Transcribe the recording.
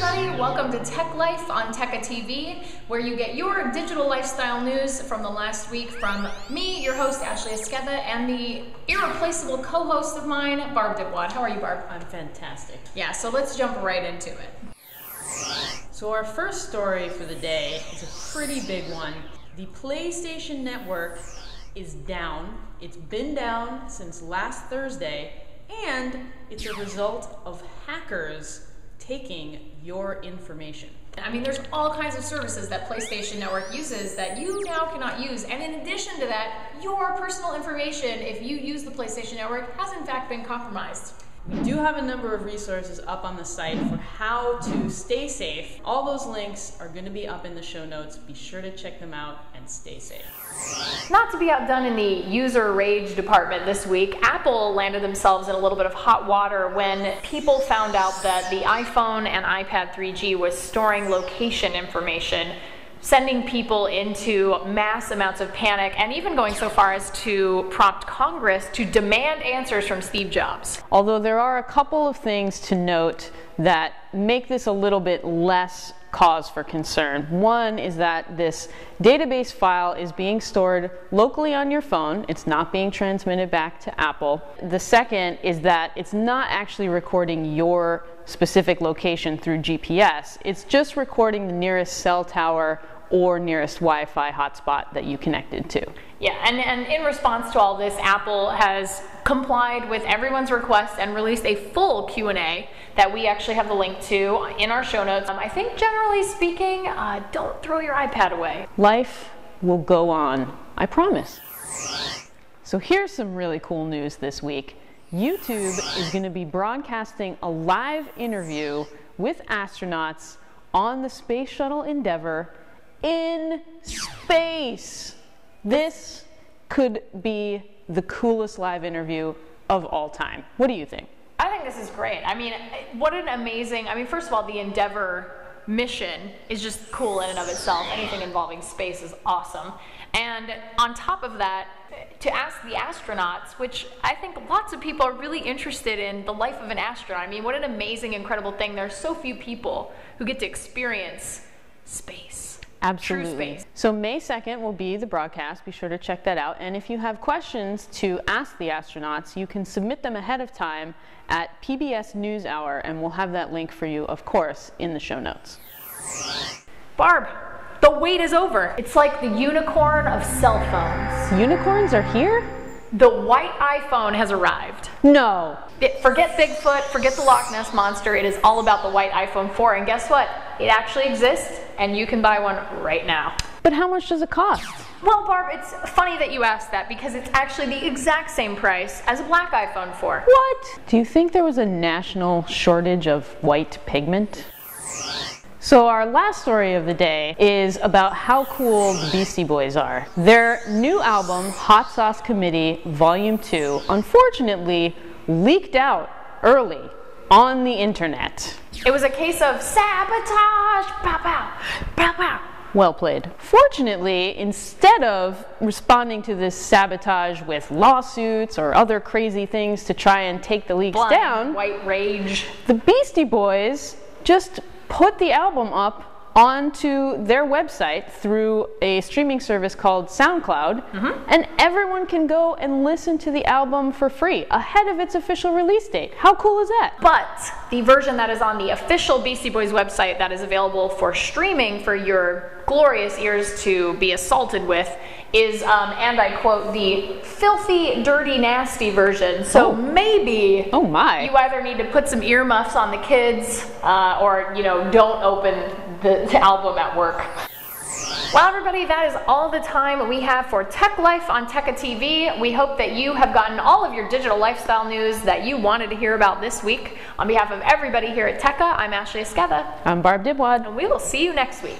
everybody, welcome to TechLife on Tecca TV, where you get your digital lifestyle news from the last week from me, your host Ashley Esqueda, and the irreplaceable co-host of mine, Barb Dibwad. How are you, Barb? I'm fantastic. Yeah, so let's jump right into it. So our first story for the day is a pretty big one. The PlayStation Network is down. It's been down since last Thursday, and it's a result of hackers taking your information. I mean, there's all kinds of services that PlayStation Network uses that you now cannot use. And in addition to that, your personal information, if you use the PlayStation Network, has in fact been compromised. We do have a number of resources up on the site for how to stay safe. All those links are going to be up in the show notes. Be sure to check them out and stay safe. Not to be outdone in the user rage department this week, Apple landed themselves in a little bit of hot water when people found out that the iPhone and iPad 3G was storing location information, sending people into mass amounts of panic, and even going so far as to prompt Congress to demand answers from Steve Jobs. Although there are a couple of things to note that make this a little bit less cause for concern. One is that this database file is being stored locally on your phone. It's not being transmitted back to Apple. The second is that it's not actually recording your specific location through GPS. It's just recording the nearest cell tower or nearest Wi-Fi hotspot that you connected to. Yeah, and in response to all this, Apple has complied with everyone's request and released a full Q&A that we actually have the link to in our show notes. I think generally speaking, don't throw your iPad away. Life will go on, I promise. So here's some really cool news this week. YouTube is going to be broadcasting a live interview with astronauts on the Space Shuttle Endeavour in space. This could be the coolest live interview of all time. What do you think? I think this is great. I mean, what an amazing, first of all, the Endeavour mission is just cool in and of itself. Anything involving space is awesome. And on top of that, to ask the astronauts, which I think lots of people are really interested in the life of an astronaut. I mean, what an amazing, incredible thing. There are so few people who get to experience space. Absolutely. True space. So May 2nd will be the broadcast. Be sure to check that out. And if you have questions to ask the astronauts, you can submit them ahead of time at PBS NewsHour, and we'll have that link for you, of course, in the show notes. Barb, the wait is over. It's like the unicorn of cell phones. Unicorns are here? The white iPhone has arrived. No. Forget Bigfoot, forget the Loch Ness Monster. It is all about the white iPhone 4. And guess what? It actually exists, and you can buy one right now. But how much does it cost? Well, Barb, it's funny that you asked that because it's actually the exact same price as a black iPhone 4. What? Do you think there was a national shortage of white pigment? So our last story of the day is about how cool the Beastie Boys are. Their new album, Hot Sauce Committee Volume 2, unfortunately leaked out early on the internet. It was a case of sabotage! Pow, pow, pow, pow. Well played. Fortunately, instead of responding to this sabotage with lawsuits or other crazy things to try and take the leaks down, white rage, the Beastie Boys just put the album up onto their website through a streaming service called SoundCloud, and everyone can go and listen to the album for free ahead of its official release date. How cool is that? But the version that is on the official Beastie Boys website that is available for streaming for your glorious ears to be assaulted with is, and I quote, the filthy, dirty, nasty version. So maybe you either need to put some earmuffs on the kids or, don't open the album at work. Well, everybody, that is all the time we have for TechLife on Tecca TV. We hope that you have gotten all of your digital lifestyle news that you wanted to hear about this week. On behalf of everybody here at Tecca, I'm Ashley Esqueda. I'm Barb Dibwad. And we will see you next week.